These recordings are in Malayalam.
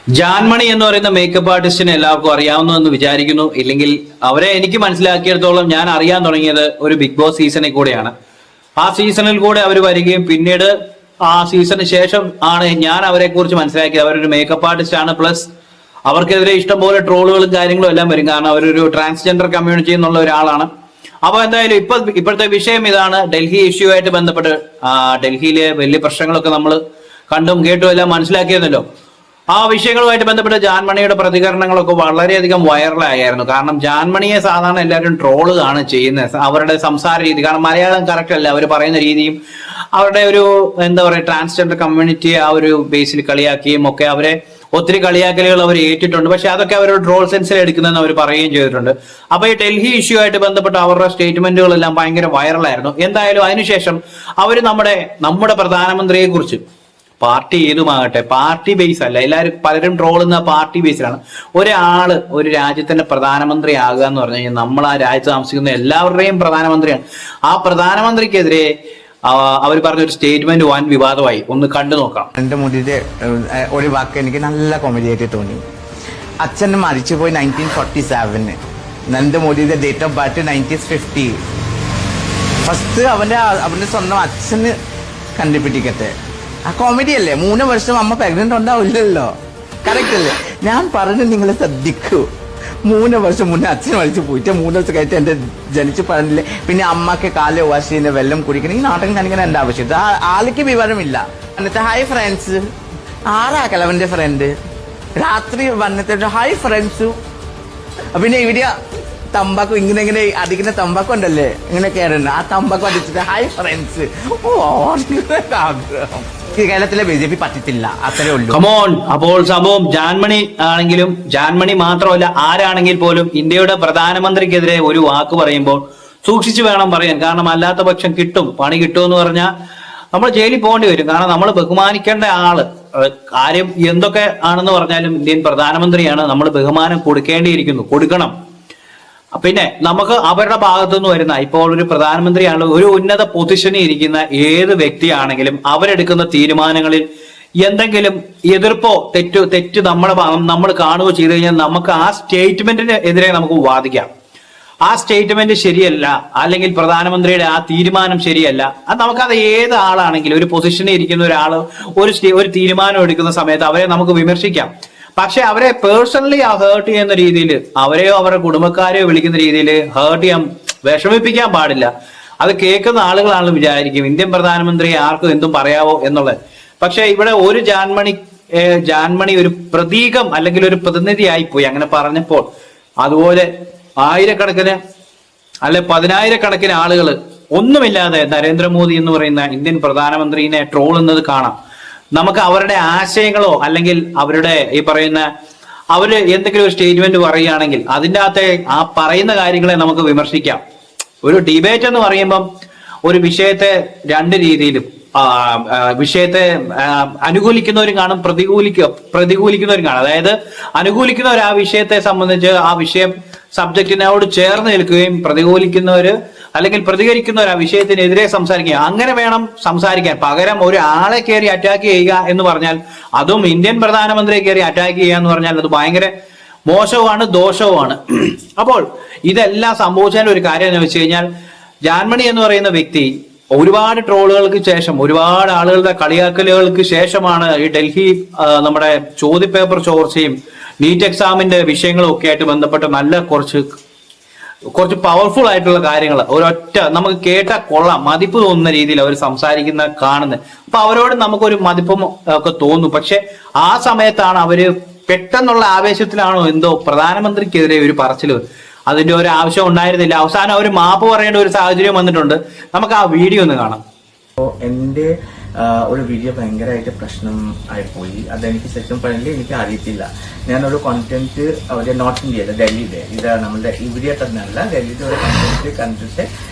ജാൻമണി എന്ന് പറയുന്ന മേക്കപ്പ് ആർട്ടിസ്റ്റിനെ എല്ലാവർക്കും അറിയാവുന്നതെന്ന് വിചാരിക്കുന്നു. ഇല്ലെങ്കിൽ അവരെ എനിക്ക് മനസ്സിലാക്കിയിടത്തോളം ഞാൻ അറിയാൻ തുടങ്ങിയത് ഒരു ബിഗ് ബോസ് സീസണിൽ കൂടെയാണ്. ആ സീസണിൽ കൂടെ അവർ വരികയും പിന്നീട് ആ സീസണിന് ശേഷം ആണ് ഞാൻ അവരെ കുറിച്ച് മനസ്സിലാക്കിയത്. അവരൊരു മേക്കപ്പ് ആർട്ടിസ്റ്റ് ആണ്. പ്ലസ് അവർക്കെതിരെ ഇഷ്ടംപോലെ ട്രോളുകളും കാര്യങ്ങളും എല്ലാം വരും. കാരണം അവരൊരു ട്രാൻസ്ജെൻഡർ കമ്മ്യൂണിറ്റി എന്നുള്ള ഒരാളാണ്. അപ്പൊ എന്തായാലും ഇപ്പോഴത്തെ വിഷയം ഇതാണ്. ഡൽഹി ഇഷ്യൂ ആയിട്ട് ബന്ധപ്പെട്ട് ഡൽഹിയിലെ വലിയ പ്രശ്നങ്ങളൊക്കെ നമ്മൾ കണ്ടും കേട്ടും എല്ലാം മനസ്സിലാക്കിയിരുന്നല്ലോ. ആ വിഷയങ്ങളുമായിട്ട് ബന്ധപ്പെട്ട് ജാൻമണിയുടെ പ്രതികരണങ്ങളൊക്കെ വളരെയധികം വൈറലായിരുന്നു. കാരണം ജാൻമണിയെ സാധാരണ എല്ലാവരും ട്രോളുകയാണ് ചെയ്യുന്നത്. അവരുടെ സംസാര രീതി, കാരണം മലയാളം കറക്റ്റ് അല്ല, അവർ പറയുന്ന രീതിയും അവരുടെ ഒരു എന്താ പറയുക ട്രാൻസ്ജെൻഡർ കമ്മ്യൂണിറ്റിയെ ആ ഒരു ബേസിൽ കളിയാക്കിയും ഒക്കെ അവരെ ഒത്തിരി കളിയാക്കലുകൾ അവർ ഏറ്റിട്ടുണ്ട്. പക്ഷെ അതൊക്കെ അവർ ട്രോൾ സെൻസിൽ എടുക്കുന്നതെന്ന് അവർ പറയുകയും ചെയ്തിട്ടുണ്ട്. അപ്പൊ ഈ ഡൽഹി ഇഷ്യൂ ആയിട്ട് ബന്ധപ്പെട്ട് അവരുടെ സ്റ്റേറ്റ്മെന്റുകളെല്ലാം ഭയങ്കര വൈറലായിരുന്നു. എന്തായാലും അതിനുശേഷം അവർ നമ്മുടെ പ്രധാനമന്ത്രിയെ കുറിച്ച് പാർട്ടി ഏതുമാകട്ടെ, പാർട്ടി ബേസ് അല്ല, പലരും ട്രോളുന്ന പാർട്ടി ബേസിലാണ്. ഒരു രാജ്യത്തിന്റെ പ്രധാനമന്ത്രി ആകുക എന്ന് പറഞ്ഞു കഴിഞ്ഞാൽ നമ്മൾ ആ രാജ്യത്ത് താമസിക്കുന്ന എല്ലാവരുടെയും പ്രധാനമന്ത്രിയാണ്. ആ പ്രധാനമന്ത്രിക്കെതിരെ അവർ പറഞ്ഞൊരു സ്റ്റേറ്റ്മെന്റ് വൻ വിവാദമായി. ഒന്ന് കണ്ടു നോക്കാം. എന്റെ മുടിയുടെ ഒരു വാക്ക് എനിക്ക് നല്ല കോമഡി ആയിട്ട് തോന്നി. അച്ഛൻ മരിച്ചുപോയി 1947. നരേന്ദ്രമോദിയുടെ ഡേറ്റ് ഓഫ് ബർത്ത് 1950. ഫസ്റ്റ് അവന്റെ സ്വന്തം അച്ഛന് കണ്ടുപിടിക്കട്ടെ. ആ കോമഡി അല്ലേ? 3 വർഷം അമ്മ പ്രഗ്നന്റ് ഉണ്ടാവില്ലല്ലോ. കറക്റ്റ് അല്ലേ? ഞാൻ പറഞ്ഞു നിങ്ങൾ ശ്രദ്ധിക്കൂ. 3 വർഷം മുന്നേ അച്ഛൻ മരിച്ചു പോയിട്ട് 3 ദിവസം കഴിഞ്ഞിട്ട് എന്റെ ജനിച്ചു പറഞ്ഞില്ലേ. പിന്നെ അമ്മക്ക് കാല് വാഷ് ചെയ്യുന്ന വെള്ളം കുടിക്കണം. ഈ നാട്ടൻ കാണിക്കാൻ എന്റെ ആവശ്യം. ആൾക്ക് വിവരമില്ല. എന്നിട്ട് ഹായ് ഫ്രണ്ട്സ്, ആരാക്കല അവന്റെ ഫ്രണ്ട് രാത്രി വന്നിട്ട് ഹായ് ഫ്രണ്ട്സു. പിന്നെ ഇവിടെ തമ്പാക്കു ഇങ്ങനെ അടിക്കുന്ന തമ്പാക്കു ഉണ്ടല്ലേ, ഇങ്ങനെ കയറുന്ന ആ തമ്പാക്കു അടിച്ചിട്ട് ഹായ് ഫ്രണ്ട്സ്. ആഗ്രഹം കേരളത്തിലെ BJP പറ്റത്തില്ല, അത്രേ ഉള്ളൂ. കമോൺ. അപ്പോൾ സംഭവം ജാൻമണി ആണെങ്കിലും, ജാൻമണി മാത്രമല്ല ആരാണെങ്കിൽ പോലും ഇന്ത്യയുടെ പ്രധാനമന്ത്രിക്കെതിരെ ഒരു വാക്ക് പറയുമ്പോൾ സൂക്ഷിച്ചു വേണം പറയാൻ. കാരണം അല്ലാത്ത പക്ഷം പണി കിട്ടുമെന്ന് പറഞ്ഞാൽ നമ്മൾ ജയിലിൽ പോകേണ്ടി വരും. കാരണം നമ്മൾ ബഹുമാനിക്കേണ്ട കാര്യം എന്തൊക്കെ ആണെന്ന് പറഞ്ഞാലും ഇന്ത്യൻ പ്രധാനമന്ത്രിയാണ്. നമ്മൾ ബഹുമാനം കൊടുക്കണം. പിന്നെ നമുക്ക് അവരുടെ ഭാഗത്തുനിന്ന് വരുന്ന, ഇപ്പോൾ ഒരു പ്രധാനമന്ത്രിയാണ്, ഒരു ഉന്നത പൊസിഷനിൽ ഇരിക്കുന്ന ഏത് വ്യക്തിയാണെങ്കിലും അവരെടുക്കുന്ന തീരുമാനങ്ങളിൽ എന്തെങ്കിലും എതിർപ്പോ തെറ്റ് നമ്മൾ കാണുകയോ ചെയ്തു കഴിഞ്ഞാൽ നമുക്ക് ആ സ്റ്റേറ്റ്മെന്റിന് എതിരെ നമുക്ക് വാദിക്കാം. ആ സ്റ്റേറ്റ്മെന്റ് ശരിയല്ല, അല്ലെങ്കിൽ പ്രധാനമന്ത്രിയുടെ ആ തീരുമാനം ശരിയല്ല, അത് നമുക്കത് ഏത് ആളാണെങ്കിലും ഒരു പൊസിഷനിൽ ഇരിക്കുന്ന ഒരാള് ഒരു തീരുമാനം എടുക്കുന്ന സമയത്ത് അവരെ നമുക്ക് വിമർശിക്കാം. പക്ഷെ അവരെ പേഴ്സണലി ഹേർട്ട് ചെയ്യുന്ന രീതിയിൽ, അവരെയോ അവരുടെ കുടുംബക്കാരെയോ വിളിക്കുന്ന രീതിയിൽ വിഷമിപ്പിക്കാൻ പാടില്ല. അത് കേൾക്കുന്ന ആളുകളാണ് വിചാരിക്കും ഇന്ത്യൻ പ്രധാനമന്ത്രി ആർക്കും എന്തും പറയാവോ എന്നുള്ളത്. പക്ഷെ ഇവിടെ ഒരു ജാൻമണി ഒരു പ്രതീകം അല്ലെങ്കിൽ ഒരു പ്രതിനിധിയായി പോയി അങ്ങനെ പറഞ്ഞപ്പോൾ. അതുപോലെ ആയിരക്കണക്കിന് അല്ലെ 10,000-കണക്കിന് ആളുകൾ ഒന്നുമില്ലാതെ നരേന്ദ്രമോദി എന്ന് പറയുന്ന ഇന്ത്യൻ പ്രധാനമന്ത്രിനെ ട്രോളുന്നത് കാണാം. നമുക്ക് അവരുടെ ആശയങ്ങളോ അല്ലെങ്കിൽ അവരുടെ ഈ പറയുന്ന അവര് എന്തെങ്കിലും ഒരു സ്റ്റേറ്റ്മെന്റ് പറയുകയാണെങ്കിൽ അതിൻ്റെ അകത്തെ ആ പറയുന്ന കാര്യങ്ങളെ നമുക്ക് വിമർശിക്കാം. ഒരു ഡിബേറ്റ് എന്ന് പറയുമ്പം ഒരു വിഷയത്തെ രണ്ട് രീതിയിലും വിഷയത്തെ അനുകൂലിക്കുന്നവരും കാണും, പ്രതികൂലിക്കുന്നവരും കാണും. അതായത് അനുകൂലിക്കുന്നവർ ആ വിഷയത്തെ സംബന്ധിച്ച് ആ വിഷയം സബ്ജക്റ്റിനോട് ചേർന്ന് നിൽക്കുകയും പ്രതികൂലിക്കുന്നവര് അല്ലെങ്കിൽ പ്രതികരിക്കുന്നവർ ആ വിഷയത്തിനെതിരെ സംസാരിക്കുക. അങ്ങനെ വേണം സംസാരിക്കാൻ. പകരം ഒരാളെ കയറി അറ്റാക്ക് ചെയ്യുക എന്ന് പറഞ്ഞാൽ, അതും ഇന്ത്യൻ പ്രധാനമന്ത്രിയെ കയറി അറ്റാക്ക് ചെയ്യുക എന്ന് പറഞ്ഞാൽ അത് ഭയങ്കര മോശവുമാണ്, ദോഷവുമാണ്. അപ്പോൾ ഇതെല്ലാം സംഭവിച്ചാൽ ഒരു കാര്യം എന്ന് വെച്ച് കഴിഞ്ഞാൽ, ജാൻമണി എന്ന് പറയുന്ന വ്യക്തി ഒരുപാട് ട്രോളുകൾക്ക് ശേഷം, ഒരുപാട് ആളുകളുടെ കളിയാക്കലുകൾക്ക് ശേഷമാണ് ഈ ഡൽഹി നമ്മുടെ ചോദ്യപേപ്പർ ചോർച്ചയും നീറ്റ് എക്സാമിന്റെ വിഷയങ്ങളും ഒക്കെ ആയിട്ട് ബന്ധപ്പെട്ട് നല്ല കുറച്ച് പവർഫുൾ ആയിട്ടുള്ള കാര്യങ്ങൾ നമുക്ക് കേട്ടാൽ കൊള്ളാം, മതിപ്പ് തോന്നുന്ന രീതിയിൽ അവർ കാണുന്നത്. അപ്പൊ അവരോട് നമുക്കൊരു മതിപ്പും ഒക്കെ തോന്നും. പക്ഷെ ആ സമയത്താണ് അവര് പെട്ടെന്നുള്ള ആവേശത്തിലാണോ എന്തോ പ്രധാനമന്ത്രിക്കെതിരെ ഒരു പറച്ചില്. അതിന്റെ ഒരു ആവശ്യം ഉണ്ടായിരുന്നില്ല. അവസാനം അവർ മാപ്പ് പറയേണ്ട ഒരു സാഹചര്യം വന്നിട്ടുണ്ട്. നമുക്ക് ആ വീഡിയോ ഒന്ന് കാണാം. എന്റെ ഒരു വീഡിയോ ഭയങ്കരമായിട്ട് പ്രശ്നം ആയിപ്പോയി. അതെനിക്ക് ശരിക്കും പറഞ്ഞില്ല, എനിക്ക് അറിയത്തില്ല. ഞാനൊരു കോണ്ടന്റ് അവിടെ നോർത്ത് ഇന്ത്യയിലെ ഡൽഹിയിലെ, ഇത് നമ്മുടെ ഇവിടെ തന്നെയല്ല, ഡൽഹിയിലെ ഒരു കോണ്ടന്റ് കണ്ടിട്ട്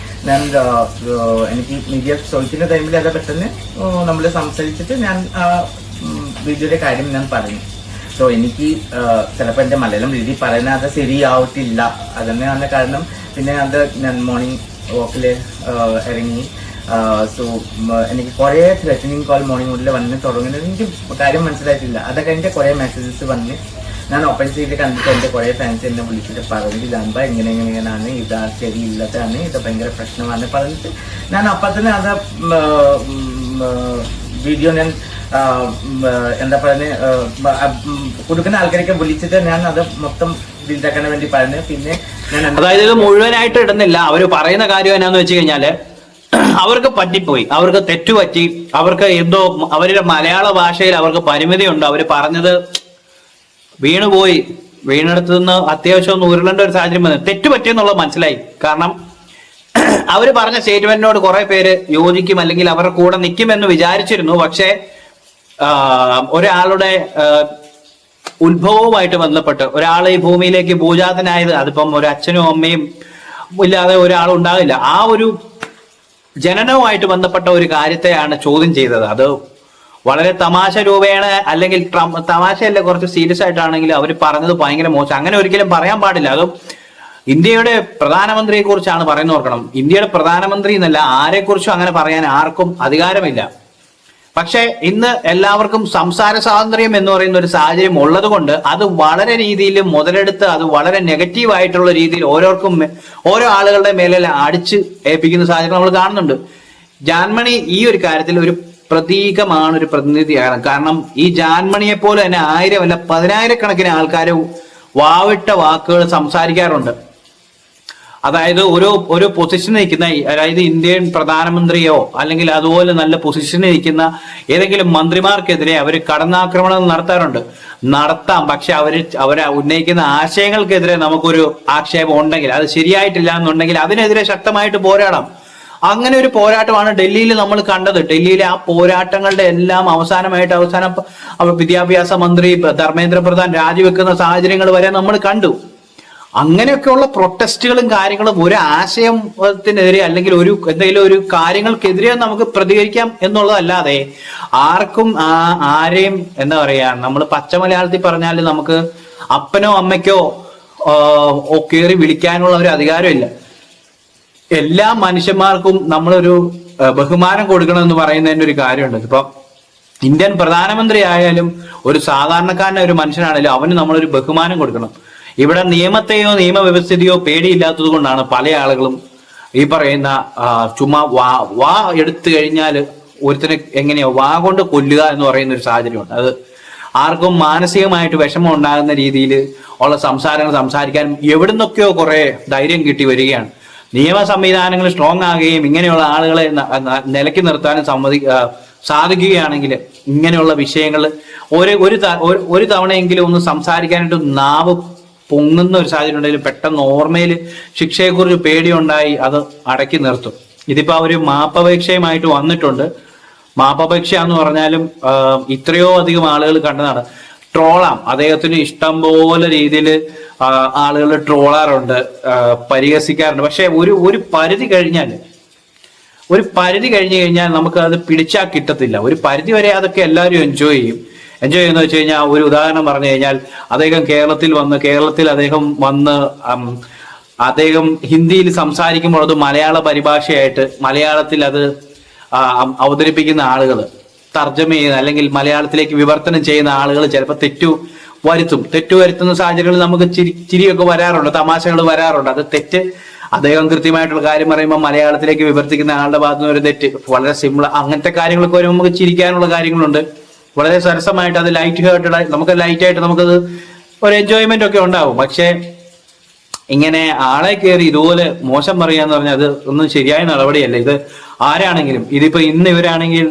ഞാൻ എനിക്ക് മീഡിയ ചോദിക്കുന്ന ടൈമിൽ അത് പെട്ടെന്ന് നമ്മൾ സംസാരിച്ചിട്ട് ഞാൻ വീഡിയോയുടെ കാര്യം ഞാൻ പറഞ്ഞു. സോ എനിക്ക് ചിലപ്പോൾ എൻ്റെ മലയാളം രീതി പറയുന്നത് അത് ശരിയാവത്തില്ല. അതന്നെയാണ് കാരണം. പിന്നെ അത് ഞാൻ മോർണിംഗ് വാക്കിൽ ഇറങ്ങി സോ എനിക്ക് കുറേ ത്രെറ്റനിങ് കോൾ മോർണിംഗ് മുതൽ വന്ന് തുടങ്ങുന്നത് എനിക്ക് കാര്യം മനസ്സിലായിട്ടില്ല. അതൊക്കെ എൻ്റെ കുറേ മെസ്സേജസ് വന്ന് ഞാൻ ഓപ്പൺ ചെയ്ത് കണ്ടിട്ട് എൻ്റെ കുറേ ഫാൻസ് എന്നെ വിളിച്ചിട്ട് പറഞ്ഞു ജാൻബ ഇങ്ങനെയാണ് ഇതാ ശരിയില്ലതാണ്, ഇത് ഭയങ്കര പ്രശ്നമാണ് പറഞ്ഞിട്ട് ഞാൻ അപ്പം തന്നെ അത് വീഡിയോ ഞാൻ എന്താ പറയുന്നത് കൊടുക്കുന്ന ആൾക്കാരൊക്കെ വിളിച്ചിട്ട് ഞാൻ അത് മൊത്തം ഡിലീറ്റാക്കാൻ വേണ്ടി പറഞ്ഞു. പിന്നെ ഞാൻ അതായത് ഇത് മുഴുവനായിട്ട് ഇടുന്നില്ല. അവര് പറയുന്ന കാര്യം എന്നാന്ന് വെച്ച് കഴിഞ്ഞാല് അവർക്ക് പറ്റിപ്പോയി, അവർക്ക് തെറ്റുപറ്റി, അവർക്ക് എന്തോ അവരുടെ മലയാള ഭാഷയിൽ അവർക്ക് പരിമിതിയുണ്ട്. അവര് പറഞ്ഞത് വീണുപോയി, വീണെടുത്ത് നിന്ന് അത്യാവശ്യം ഒന്ന് ഉരുളേണ്ട ഒരു സാഹചര്യം വന്നു. തെറ്റുപറ്റിയെന്നുള്ളത് മനസ്സിലായി. കാരണം അവര് പറഞ്ഞ സ്റ്റേറ്റ്മെന്റിനോട് കുറെ പേര് യോജിക്കും അല്ലെങ്കിൽ അവരുടെ കൂടെ നിൽക്കുമെന്ന് വിചാരിച്ചിരുന്നു. പക്ഷേ ഒരാളുടെ ഉത്ഭവവുമായിട്ട് ബന്ധപ്പെട്ട് ഒരാൾ ഈ ഭൂമിയിലേക്ക് ഭൂജാതനായത് അതിപ്പം ഒരു അച്ഛനും അമ്മയും ഇല്ലാതെ ഒരാൾ ഉണ്ടാകില്ല. ആ ഒരു ജനനവുമായിട്ട് ബന്ധപ്പെട്ട ഒരു കാര്യത്തെയാണ് ചോദ്യം ചെയ്തത്. അത് വളരെ തമാശ രൂപേണ അല്ലെങ്കിൽ തമാശയല്ല, കുറച്ച് സീരിയസ് ആയിട്ടാണെങ്കിൽ അവർ പറഞ്ഞത് ഭയങ്കര മോശം. അങ്ങനെ ഒരിക്കലും പറയാൻ പാടില്ല. അതും ഇന്ത്യയുടെ പ്രധാനമന്ത്രിയെ കുറിച്ചാണ് പറയുന്നത്. ഓർക്കണം, ഇന്ത്യയുടെ പ്രധാനമന്ത്രി എന്നല്ല, ആരെക്കുറിച്ചും അങ്ങനെ പറയാൻ ആർക്കും അധികാരമില്ല. പക്ഷെ ഇന്ന് എല്ലാവർക്കും സംസാര സ്വാതന്ത്ര്യം എന്ന് പറയുന്ന ഒരു സാഹചര്യം ഉള്ളത് കൊണ്ട് അത് വളരെ രീതിയിൽ മുതലെടുത്ത് അത് വളരെ നെഗറ്റീവായിട്ടുള്ള രീതിയിൽ ഓരോ ആളുകളുടെ മേലെ അടിച്ച് ഏൽപ്പിക്കുന്ന സാഹചര്യം നമ്മൾ കാണുന്നുണ്ട്. ജാൻമണി ഈ ഒരു കാര്യത്തിൽ ഒരു പ്രതീകമാണ്, ഒരു പ്രതിനിധിയാണ്. കാരണം ഈ ജാൻമണിയെ പോലെ തന്നെ 1000 അല്ല 10,000-കണക്കിന് ആൾക്കാർ വാവിട്ട വാക്കുകൾ സംസാരിക്കാറുണ്ട്. അതായത് ഒരു പൊസിഷനിൽ നിൽക്കുന്ന, അതായത് ഇന്ത്യൻ പ്രധാനമന്ത്രിയോ അല്ലെങ്കിൽ അതുപോലെ നല്ല പൊസിഷനിൽ നിൽക്കുന്ന ഏതെങ്കിലും മന്ത്രിമാർക്കെതിരെ അവർ കടന്നാക്രമണം നടത്താം. പക്ഷെ അവരെ ഉന്നയിക്കുന്ന ആശയങ്ങൾക്കെതിരെ നമുക്കൊരു ആക്ഷേപം ഉണ്ടെങ്കിൽ, അത് ശരിയായിട്ടില്ല എന്നുണ്ടെങ്കിൽ അതിനെതിരെ ശക്തമായിട്ട് പോരാടാം. അങ്ങനെ ഒരു പോരാട്ടമാണ് ഡൽഹിയിൽ നമ്മൾ കണ്ടത്. ഡൽഹിയിലെ ആ പോരാട്ടങ്ങളുടെ എല്ലാം അവസാനം വിദ്യാഭ്യാസ മന്ത്രി ധർമ്മേന്ദ്ര പ്രധാൻ രാജിവെക്കുന്ന സാഹചര്യങ്ങൾ വരെ നമ്മൾ കണ്ടു. അങ്ങനെയൊക്കെയുള്ള പ്രൊട്ടസ്റ്റുകളും കാര്യങ്ങളും ഒരു ആശയത്തിനെതിരെ അല്ലെങ്കിൽ എന്തെങ്കിലും ഒരു കാര്യങ്ങൾക്കെതിരെ നമുക്ക് പ്രതികരിക്കാം എന്നുള്ളതല്ലാതെ ആർക്കും ആരെയും എന്താ പറയാ, നമ്മൾ പച്ച മലയാളത്തിൽ പറഞ്ഞാൽ നമുക്ക് അപ്പനോ അമ്മയ്ക്കോ കയറി വിളിക്കാനുള്ള ഒരു അധികാരമില്ല. എല്ലാ മനുഷ്യന്മാർക്കും നമ്മളൊരു ബഹുമാനം കൊടുക്കണം എന്ന് പറയുന്നതിന്റെ ഒരു കാര്യമുണ്ട്. ഇപ്പൊ ഇന്ത്യൻ പ്രധാനമന്ത്രി ആയാലും ഒരു സാധാരണക്കാരനെ ഒരു മനുഷ്യനാണെങ്കിലും അവന് നമ്മളൊരു ബഹുമാനം കൊടുക്കണം. ഇവിടെ നിയമത്തെയോ നിയമവ്യവസ്ഥയോ പേടിയില്ലാത്തത് കൊണ്ടാണ് പല ആളുകളും ഈ പറയുന്ന ചുമ്മാ വാ എടുത്തു കഴിഞ്ഞാൽ ഒരുത്തിനെ എങ്ങനെയോ വാ കൊണ്ട് കൊല്ലുക എന്ന് പറയുന്ന ഒരു സാഹചര്യമുണ്ട്. അത് ആർക്കും മാനസികമായിട്ട് വിഷമം ഉണ്ടാകുന്ന രീതിയിൽ ഉള്ള സംസാരങ്ങൾ സംസാരിക്കാനും എവിടുന്നൊക്കെയോ കുറെ ധൈര്യം കിട്ടി വരികയാണ്. നിയമ സംവിധാനങ്ങൾ സ്ട്രോങ് ആകുകയും ഇങ്ങനെയുള്ള ആളുകളെ നിലയ്ക്ക് നിർത്താനും സാധിക്കുകയാണെങ്കിൽ ഇങ്ങനെയുള്ള വിഷയങ്ങൾ ഒരു തവണയെങ്കിലും ഒന്ന് സംസാരിക്കാനായിട്ട് നാവ് പൊങ്ങുന്ന ഒരു സാഹചര്യം ഉണ്ടെങ്കിലും പെട്ടെന്ന് ഓർമ്മയിൽ ശിക്ഷയെക്കുറിച്ച് പേടിയുണ്ടായി അത് അടക്കി നിർത്തും. ഇതിപ്പോ അവര് മാപ്പപേക്ഷയുമായിട്ട് വന്നിട്ടുണ്ട്. മാപ്പപേക്ഷ എന്ന് പറഞ്ഞാലും ഇത്രയോ അധികം ആളുകൾ കണ്ടതാണ്. ട്രോളാം, അദ്ദേഹത്തിന് ഇഷ്ടം പോലെ രീതിയിൽ ആളുകൾ ട്രോളാറുണ്ട്, പരിഹസിക്കാറുണ്ട്. പക്ഷെ ഒരു പരിധി കഴിഞ്ഞു കഴിഞ്ഞാൽ നമുക്ക് അത് പിടിച്ചാൽ കിട്ടത്തില്ല. ഒരു പരിധി വരെ അതൊക്കെ എല്ലാവരും എൻജോയ് ചെയ്യുന്ന വെച്ച് കഴിഞ്ഞാൽ ഒരു ഉദാഹരണം പറഞ്ഞു കഴിഞ്ഞാൽ കേരളത്തിൽ അദ്ദേഹം ഹിന്ദിയിൽ സംസാരിക്കുമ്പോൾ അത് മലയാള പരിഭാഷയായിട്ട് മലയാളത്തിൽ അത് അവതരിപ്പിക്കുന്ന ആളുകൾ തർജ്ജമ ചെയ്യുന്ന അല്ലെങ്കിൽ മലയാളത്തിലേക്ക് വിവർത്തനം ചെയ്യുന്ന ആളുകൾ ചിലപ്പോൾ തെറ്റു വരുത്തുന്ന സാഹചര്യങ്ങളിൽ നമുക്ക് ചിരിയൊക്കെ വരാറുണ്ട്, തമാശകൾ വരാറുണ്ട്. അത് തെറ്റ്. അദ്ദേഹം കൃത്യമായിട്ടുള്ള കാര്യം പറയുമ്പോൾ മലയാളത്തിലേക്ക് വിവർത്തിക്കുന്ന ആളുടെ ഭാഗത്ത് നിന്ന് ഒരു തെറ്റ് വളരെ സിമ്പിൾ. അങ്ങനത്തെ കാര്യങ്ങളൊക്കെ വരുമ്പോൾ നമുക്ക് ചിരിക്കാനുള്ള കാര്യങ്ങളുണ്ട്. വളരെ സരസമായിട്ട് അത് ലൈറ്റായിട്ട് നമുക്കത് ഒരു എൻജോയ്മെന്റ് ഒക്കെ ഉണ്ടാവും. പക്ഷെ ഇങ്ങനെ ആളെ കയറി ഇതുപോലെ മോശം പറയാന്ന് പറഞ്ഞാൽ അത് ഒന്നും ശരിയായ നടപടിയല്ല. ഇത് ആരാണെങ്കിലും, ഇതിപ്പോ ഇന്ന് ഇവരാണെങ്കിൽ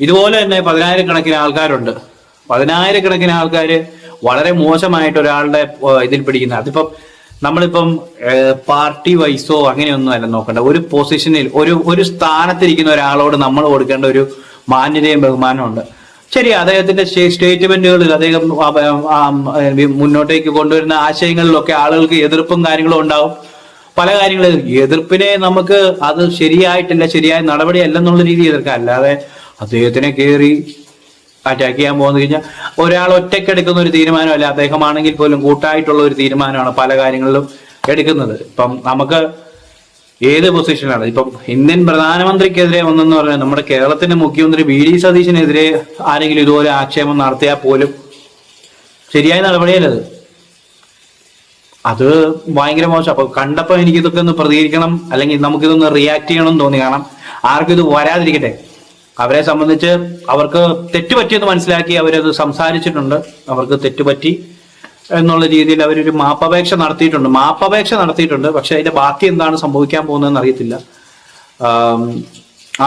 ഇതുപോലെ തന്നെ 10,000-കണക്കിന് ആൾക്കാരുണ്ട്. 10,000-കണക്കിന് ആൾക്കാര് വളരെ മോശമായിട്ട് ഒരാളുടെ ഇതിൽ പിടിക്കുന്ന. അതിപ്പം നമ്മളിപ്പം പാർട്ടി വൈസോ അങ്ങനെയൊന്നും അല്ല നോക്കണ്ട. ഒരു പൊസിഷനിൽ ഒരു സ്ഥാനത്തിരിക്കുന്ന ഒരാളോട് നമ്മൾ കൊടുക്കേണ്ട ഒരു മാന്യതയും ബഹുമാനവും ഉണ്ട്. ശരി, അദ്ദേഹത്തിന്റെ സ്റ്റേറ്റ്മെന്റുകളിൽ അദ്ദേഹം മുന്നോട്ടേക്ക് കൊണ്ടുവരുന്ന ആശയങ്ങളിലൊക്കെ ആളുകൾക്ക് എതിർപ്പും കാര്യങ്ങളും ഉണ്ടാവും. പല കാര്യങ്ങളും എതിർപ്പിനെ നമുക്ക് അത് ശരിയായ നടപടിയല്ലെന്നുള്ള രീതി എതിർക്കാം. അല്ലാതെ അദ്ദേഹത്തിനെ കയറി അറ്റാക്ക് ചെയ്യാൻ പോകുന്ന കഴിഞ്ഞാൽ ഒരാൾ ഒറ്റയ്ക്കെടുക്കുന്ന ഒരു തീരുമാനമല്ല. അദ്ദേഹമാണെങ്കിൽ പോലും കൂട്ടായിട്ടുള്ള ഒരു തീരുമാനമാണ് പല കാര്യങ്ങളിലും എടുക്കുന്നത്. ഇപ്പം നമുക്ക് ഏത് പൊസിഷനിലാണ് ഇപ്പം ഇന്ത്യൻ പ്രധാനമന്ത്രിക്കെതിരെ ഒന്നെന്ന് പറഞ്ഞാൽ നമ്മുടെ കേരളത്തിന്റെ മുഖ്യമന്ത്രി VD സതീശനെതിരെ ആരെങ്കിലും ഇതുപോലെ ആക്ഷേപം നടത്തിയാൽ പോലും ശരിയായ നടപടിയല്ലത്. അത് ഭയങ്കര മോശം. അപ്പൊ കണ്ടപ്പോ എനിക്ക് ഇതൊക്കെ ഒന്ന് പ്രതികരിക്കണം, അല്ലെങ്കിൽ നമുക്കിതൊന്ന് റിയാക്ട് ചെയ്യണം എന്ന് തോന്നി. കാരണം ആർക്കും ഇത് വരാതിരിക്കട്ടെ. അവരെ സംബന്ധിച്ച് അവർക്ക് തെറ്റുപറ്റിയെന്ന് മനസ്സിലാക്കി അവരത് സംസാരിച്ചിട്ടുണ്ട്. അവർക്ക് തെറ്റുപറ്റി എന്നുള്ള രീതിയിൽ അവരൊരു മാപ്പപേക്ഷ നടത്തിയിട്ടുണ്ട്. പക്ഷെ അതിന്റെ ബാക്കി എന്താണ് സംഭവിക്കാൻ പോകുന്നതെന്ന് അറിയത്തില്ല.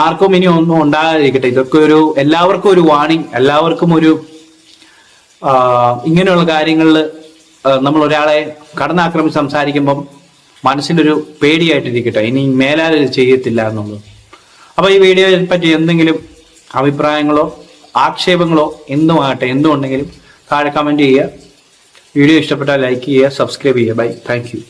ആർക്കും ഇനി ഒന്നും ഉണ്ടാകാതിരിക്കട്ടെ. ഇതൊക്കെ എല്ലാവർക്കും ഒരു വാണിംഗ്, എല്ലാവർക്കും ഒരു ഇങ്ങനെയുള്ള കാര്യങ്ങളിൽ നമ്മൾ ഒരാളെ കടന്നാക്രമിച്ച് സംസാരിക്കുമ്പം മനസ്സിലൊരു പേടിയായിട്ടിരിക്കട്ടെ, ഇനി മേലാൽ ഇത് ചെയ്യത്തില്ല എന്നുള്ളത്. അപ്പൊ ഈ വീഡിയോയെ പറ്റി എന്തെങ്കിലും അഭിപ്രായങ്ങളോ ആക്ഷേപങ്ങളോ എന്തുണ്ടെങ്കിലും താഴെ കമന്റ് ചെയ്യുക. വീഡിയോ ഇഷ്ടപ്പെട്ടാൽ ലൈക്ക് ചെയ്യുക, സബ്സ്ക്രൈബ് ചെയ്യുക. Bye, thank U.